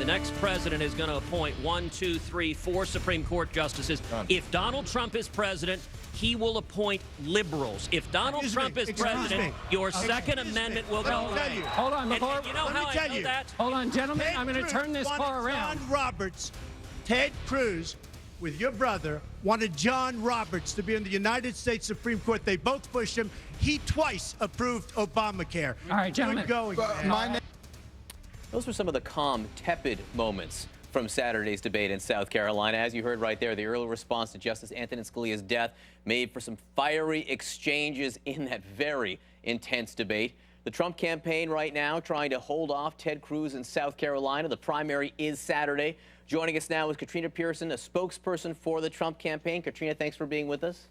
the next president is going to appoint 1, 2, 3, 4 Supreme Court justices. If Donald Trump is president, he will appoint liberals. If Donald Trump is president, your Second Amendment will go away. Hold on, before you know how I know that? Hold on, gentlemen. I'm going to turn this car around. John Roberts, Ted Cruz, with your brother, wanted John Roberts to be in the United States Supreme Court. They both pushed him. He twice approved Obamacare. All right, gentlemen. Good going, Those were some of the calm, tepid moments from Saturday's debate in South Carolina. As you heard right there, the early response to Justice Antonin Scalia's death made for some fiery exchanges in that very intense debate. The Trump campaign right now trying to hold off Ted Cruz in South Carolina. The primary is Saturday. Joining us now is Katrina Pierson, a spokesperson for the Trump campaign. Katrina, thanks for being with us.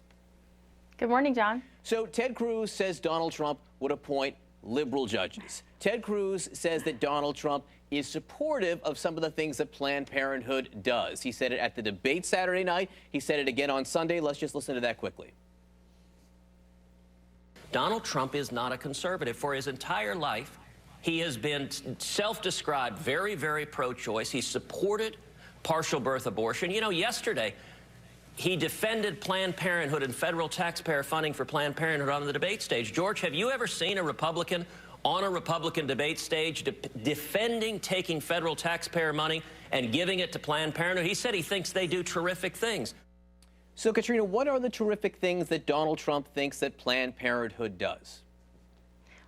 Good morning, John. So Ted Cruz says Donald Trump would appoint liberal judges. Ted Cruz says that Donald Trump is supportive of some of the things that Planned Parenthood does. He said it at the debate Saturday night. He said it again on Sunday. Let's just listen to that quickly. Donald Trump is not a conservative. For his entire life, he has been self-described very, very pro-choice. He supported partial birth abortion. You know, yesterday, he defended Planned Parenthood and federal taxpayer funding for Planned Parenthood on the debate stage. George, have you ever seen a Republican on a Republican debate stage defending taking federal taxpayer money and giving it to Planned Parenthood? He said he thinks they do terrific things. So, Katrina, what are the terrific things that Donald Trump thinks that Planned Parenthood does?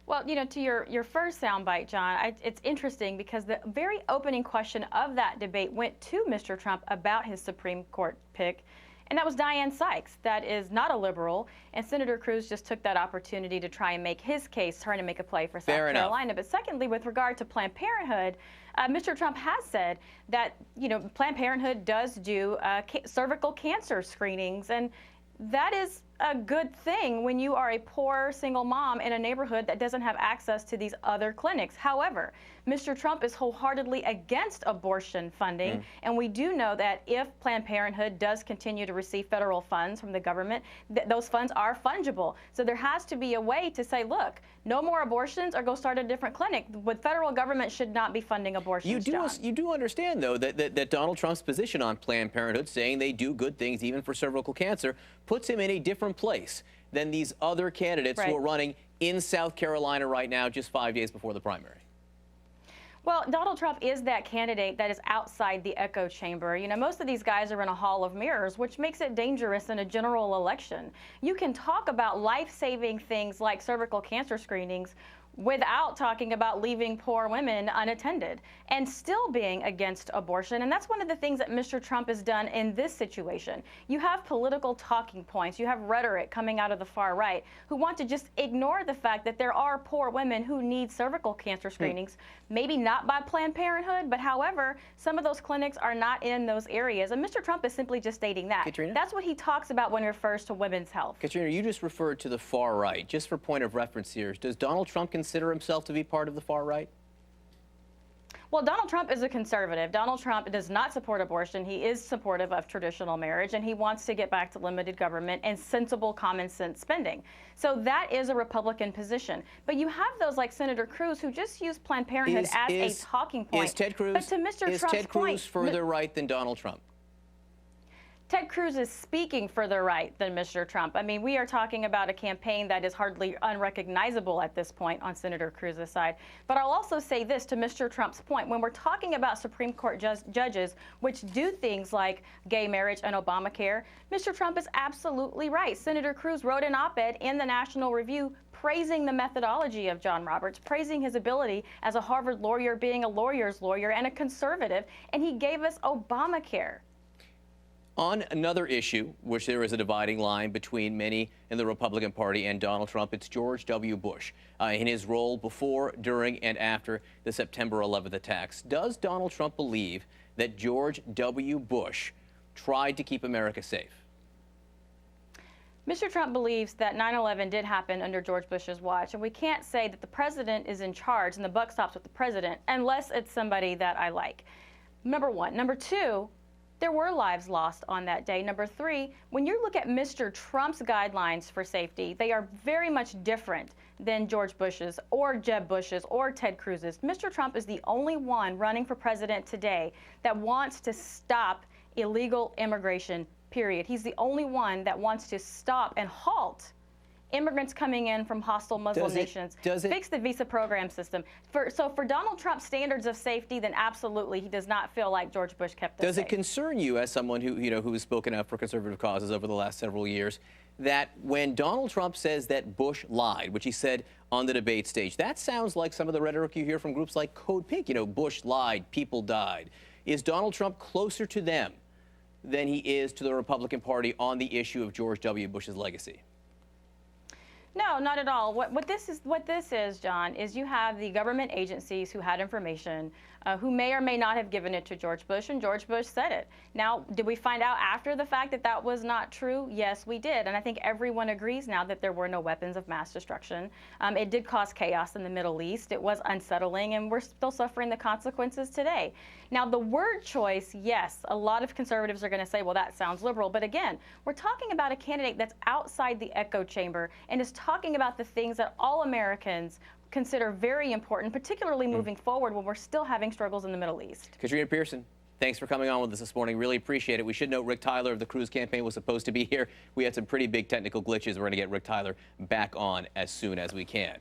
Well, you know, to your first soundbite, John, it's interesting because the very opening question of that debate went to Mr. Trump about his Supreme Court pick. And that was Dianne Sykes. That is not a liberal. And Senator Cruz just took that opportunity to try and make his case, trying to make a play for South Carolina. But secondly, with regard to Planned Parenthood, Mr. Trump has said that, you know, Planned Parenthood does do cervical cancer screenings. And that is a good thing when you are a poor single mom in a neighborhood that doesn't have access to these other clinics. However, Mr. Trump is wholeheartedly against abortion funding, and we do know that if Planned Parenthood does continue to receive federal funds from the government, those funds are fungible. So there has to be a way to say, look, no more abortions or go start a different clinic. The federal government should not be funding abortions, You do understand, though, that Donald Trump's position on Planned Parenthood, saying they do good things even for cervical cancer, puts him in a different place than these other candidates who are running in South Carolina right now, just 5 days before the primary. Well, Donald Trump is that candidate that is outside the echo chamber. You know, most of these guys are in a hall of mirrors, which makes it dangerous in a general election. You can talk about life-saving things like cervical cancer screenings without talking about leaving poor women unattended and still being against abortion. And that's one of the things that Mr. Trump has done in this situation. You have political talking points, you have rhetoric coming out of the far right who want to just ignore the fact that there are poor women who need cervical cancer screenings, maybe not by Planned Parenthood, but however, some of those clinics are not in those areas. And Mr. Trump is simply just stating that. Katrina? That's what he talks about when he refers to women's health. Katrina, you just referred to the far right. Just for point of reference here, does Donald Trump consider himself to be part of the far right? Well, Donald Trump is a conservative. Donald Trump does not support abortion. He is supportive of traditional marriage, and he wants to get back to limited government and sensible common sense spending. So that is a Republican position. But you have those like Senator Cruz who just use Planned Parenthood as a talking point. Is Ted Cruz, but to Mr. Trump's point, further right than Donald Trump? Ted Cruz is speaking further right than Mr. Trump. I mean, we are talking about a campaign that is hardly unrecognizable at this point on Senator Cruz's side. But I'll also say this to Mr. Trump's point. When we're talking about Supreme Court judges which do things like gay marriage and Obamacare, Mr. Trump is absolutely right. Senator Cruz wrote an op-ed in the National Review praising the methodology of John Roberts, praising his ability as a Harvard lawyer, being a lawyer's lawyer and a conservative, and he gave us Obamacare. On another issue, which there is a dividing line between many in the Republican Party and Donald Trump, it's George W. Bush in his role before, during, and after the September 11th attacks. Does Donald Trump believe that George W. Bush tried to keep America safe? Mr. Trump believes that 9/11 did happen under George Bush's watch, and we can't say that the president is in charge and the buck stops with the president unless it's somebody that I like. Number one. Number two, there were lives lost on that day. Number three, when you look at Mr. Trump's guidelines for safety, they are very much different than George Bush's or Jeb Bush's or Ted Cruz's. Mr. Trump is the only one running for president today that wants to stop illegal immigration, period. He's the only one that wants to stop and halt immigrants coming in from hostile Muslim nations, fix the visa program system. So for Donald Trump's standards of safety, then absolutely he does not feel like George Bush kept us safe. Does it concern you, as someone who has spoken out for conservative causes over the last several years, that when Donald Trump says that Bush lied, which he said on the debate stage, that sounds like some of the rhetoric you hear from groups like Code Pink? Bush lied, people died. Is Donald Trump closer to them than he is to the Republican Party on the issue of George W. Bush's legacy? No, not at all. What this is, John, is you have the government agencies who had information, who may or may not have given it to George Bush, and George Bush said it. Now, did we find out after the fact that that was not true? Yes, we did. And I think everyone agrees now that there were no weapons of mass destruction. It did cause chaos in the Middle East. It was unsettling, and we're still suffering the consequences today. Now, the word choice, yes, a lot of conservatives are going to say, well, that sounds liberal. But again, we're talking about a candidate that's outside the echo chamber and is talking about the things that all Americans consider very important, particularly moving forward when we're still having struggles in the Middle East. Katrina Pierson, thanks for coming on with us this morning. Really appreciate it. We should note Rick Tyler of the Cruz campaign was supposed to be here. We had some pretty big technical glitches. We're going to get Rick Tyler back on as soon as we can.